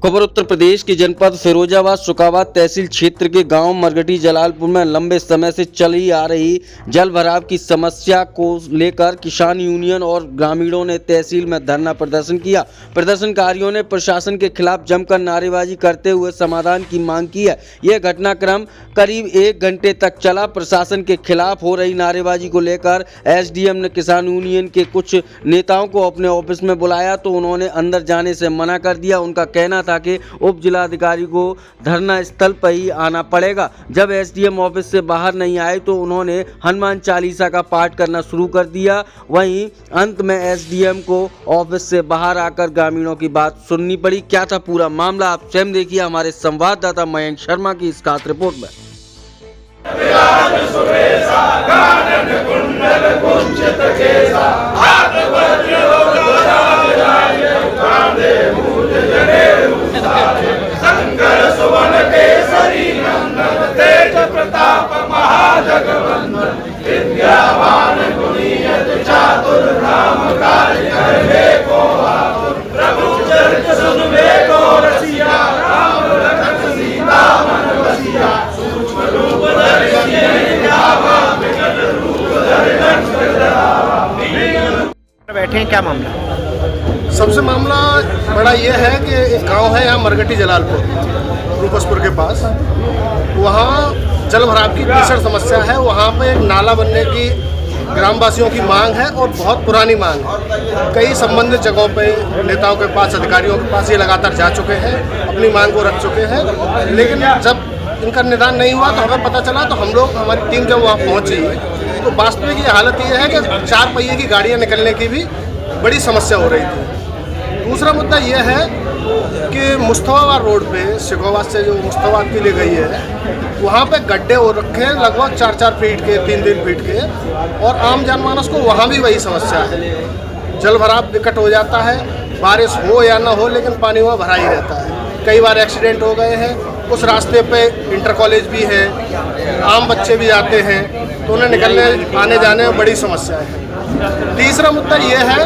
खबर उत्तर प्रदेश के जनपद फिरोजाबाद शुकाबाद तहसील क्षेत्र के गांव मरगटी जलालपुर में लंबे समय से चली आ रही जल भराव की समस्या को लेकर किसान यूनियन और ग्रामीणों ने तहसील में धरना प्रदर्शन किया। प्रदर्शनकारियों ने प्रशासन के खिलाफ जमकर नारेबाजी करते हुए समाधान की मांग की है। यह घटनाक्रम करीब 1 घंटे तक चला। प्रशासन के खिलाफ हो रही नारेबाजी को लेकर एसडीएम ने किसान यूनियन के कुछ नेताओं को अपने ऑफिस में बुलाया तो उन्होंने अंदर जाने से मना कर दिया। उनका कहना था कि उप जिलाधिकारी को धरना स्थल पर ही आना पड़ेगा। जब एसडीएम ऑफिस से बाहर नहीं आए तो उन्होंने हनुमान चालीसा का पाठ करना शुरू कर दिया। वहीं अंत में एसडीएम को ऑफिस से बाहर आकर ग्रामीणों की बात सुननी पड़ी। क्या था पूरा मामला, आप स्वयं देखिए हमारे संवाददाता मयंक शर्मा की इस खास रिपोर्ट में। बैठे हैं, क्या मामला? सबसे मामला बड़ा ये है कि एक गांव है यहाँ मरगटी जलालपुर रूपसपुर के पास, वहाँ जल भराव की भीषण समस्या है। वहाँ पे एक नाला बनने की ग्रामवासियों की मांग है और बहुत पुरानी मांग है। कई संबंधित जगहों पे नेताओं के पास, अधिकारियों के पास ये लगातार जा चुके हैं, अपनी मांग को रख चुके हैं, लेकिन जब इनका निदान नहीं हुआ तो हमें पता चला तो हम लोग, हमारी टीम जब वहाँ पहुँची तो वास्तविक ये हालत ये है कि 4 पहिए की गाड़ियाँ निकलने की भी बड़ी समस्या हो रही थी। दूसरा मुद्दा ये है कि मुस्तफाबाद रोड पे शिकोवाद से जो मुस्तफाबाद के लिए गई है, वहाँ पे गड्ढे हो रखे हैं लगभग 4-4 फीट के, 3-3 फीट के, और आम जनमानस को वहाँ भी वही समस्या है। जल भराव विकट हो जाता है, बारिश हो या ना हो, लेकिन पानी वहाँ भरा ही रहता है। कई बार एक्सीडेंट हो गए हैं। उस रास्ते पे इंटर कॉलेज भी है, आम बच्चे भी जाते हैं, तो उन्हें निकलने आने जाने में बड़ी समस्या है। तीसरा मुद्दा ये है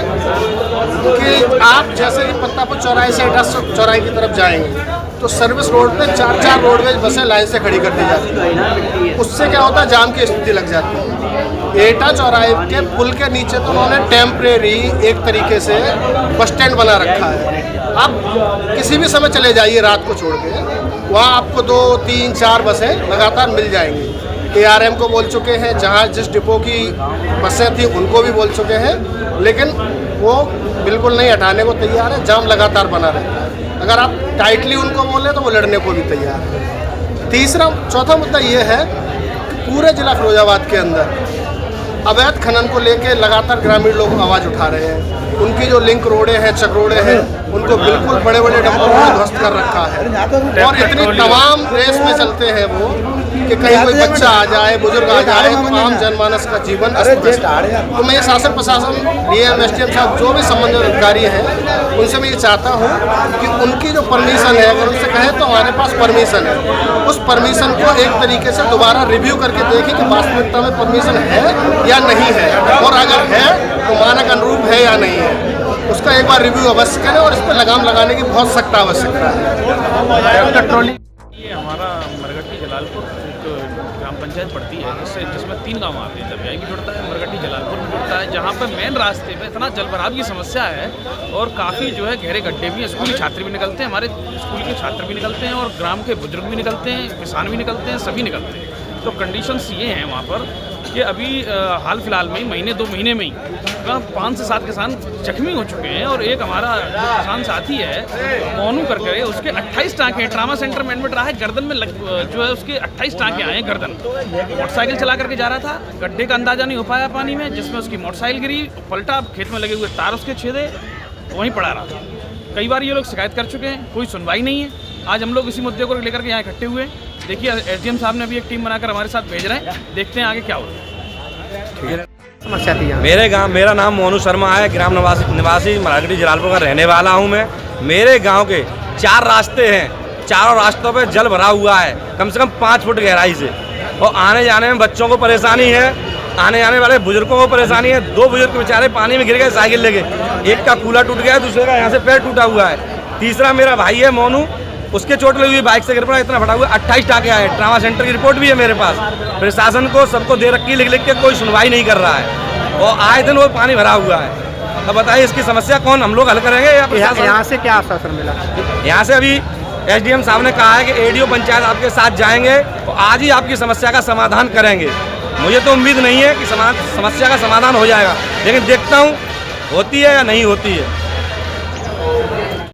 कि आप जैसे ही पत्तापुर चौराहे से एटा चौराहे की तरफ जाएंगे तो सर्विस रोड पे 4-4 रोडवेज बसें लाइन से खड़ी कर दी जाती है। उससे क्या होता है, जाम की स्थिति लग जाती है। एटा चौराहे के पुल के नीचे तो उन्होंने टेम्परेरी एक तरीके से बस स्टैंड बना रखा है। आप किसी भी समय चले जाइए रात को छोड़ के, वहाँ आपको 2, 3, 4 बसें लगातार मिल जाएंगी। ARM को बोल चुके हैं, जहाँ जिस डिपो की बसें थी उनको भी बोल चुके हैं, लेकिन वो बिल्कुल नहीं हटाने को तैयार है। जाम लगातार बना रहता है। अगर आप टाइटली उनको बोले तो वो लड़ने को भी तैयार है। चौथा मुद्दा ये है कि पूरे जिला फिरोजाबाद के अंदर अवैध खनन को लेकर लगातार ग्रामीण लोग आवाज़ उठा रहे हैं। उनकी जो लिंक रोडें हैं, चक रोडें हैं, उनको बिल्कुल बड़े बड़े डंपरों ने ध्वस्त कर रखा है और इतनी तमाम रेस में चलते हैं वो कि कहीं कोई बच्चा आ जाए, बुजुर्ग आ जाए, तो आम जनमानस का जीवन अस्त व्यस्त। तो मैं ये शासन प्रशासन, डीएम, एसडीएम साहब, जो भी संबंधित अधिकारी हैं, उनसे मैं ये चाहता हूँ कि उनकी जो परमिशन है, अगर उनसे कहें तो हमारे पास परमिशन है, उस परमिशन को एक तरीके से दोबारा रिव्यू करके देखें कि वास्तविकता में परमिशन है या नहीं है, और अगर है तो मानक अनुरूप है या नहीं है, उसका एक बार रिव्यू अवश्य करें और इस पर लगाम लगाने की बहुत सख्त आवश्यकता है। ये हमारा मरगटी जलालपुर एक ग्राम पंचायत पड़ती है, जिसमें 3 गांव आते हैं। दबियाई भी जुड़ता है, मरगटी जलालपुर भी जुड़ता है, जहाँ पर मेन रास्ते पे इतना जल भराव की समस्या है और काफ़ी जो है गहरे गड्ढे भी हैं। स्कूली छात्र भी निकलते हैं, हमारे स्कूल के छात्र भी निकलते हैं, और ग्राम के बुजुर्ग भी निकलते हैं, किसान भी निकलते हैं, सभी निकलते हैं। तो कंडीशंस ये हैं वहाँ पर कि अभी हाल फिलहाल में ही, महीने 2 महीने में ही 5 से 7 किसान जख्मी हो चुके हैं। और एक हमारा किसान साथी है मोनू करके, उसके 28 टाँके हैं। ट्रामा सेंटर में एडमिट रहा है। गर्दन में जो है उसके 28 टाँके आए हैं गर्दन। मोटरसाइकिल चला करके जा रहा था, गड्ढे का अंदाजा नहीं हो पाया पानी में, जिसमें उसकी मोटरसाइकिल गिरी, पलटा, खेत में लगे हुए तार उसके छेदे, वहीं पड़ा रहा था। कई बार ये लोग शिकायत कर चुके हैं, कोई सुनवाई नहीं है। आज हम लोग इसी मुद्दे को लेकर के यहाँ इकट्ठे हुए। देखिए एसडीएम साहब ने भी एक टीम बनाकर हमारे साथ भेज रहे हैं, देखते हैं आगे क्या होता है। समस्या थी मेरा नाम मोनू शर्मा है, ग्राम निवासी मरगटी जलालपुर का रहने वाला हूँ मैं। मेरे गांव के 4 रास्ते हैं, चारों रास्तों पे जल भरा हुआ है, कम से कम 5 फुट गहराई से, और आने जाने में बच्चों को परेशानी है, आने जाने वाले बुजुर्गों को परेशानी है। 2 बुजुर्ग बेचारे पानी में गिर गए साइकिल लेके, एक का कूला टूट गया, दूसरे का यहाँ से पैर टूटा हुआ है। तीसरा मेरा भाई है मोनू, उसके चोट लगी हुई, बाइक से गिर पड़ा, इतना फटा हुआ, 28 टाके आए। ट्रामा सेंटर की रिपोर्ट भी है मेरे पास। प्रशासन को सबको दे रखी, लिख लिख के कोई सुनवाई नहीं कर रहा है और आए दिन वो पानी भरा हुआ है। अब बताइए इसकी समस्या कौन हम लोग हल करेंगे या प्रशासन? यहाँ से क्या आश्वासन मिला? यहाँ से अभी एसडीएम साहब ने कहा है कि एडीओ पंचायत आपके साथ जाएंगे और आज ही आपकी समस्या का समाधान करेंगे। मुझे तो उम्मीद नहीं है कि समस्या का समाधान हो जाएगा, लेकिन देखता हूँ होती है या नहीं होती है।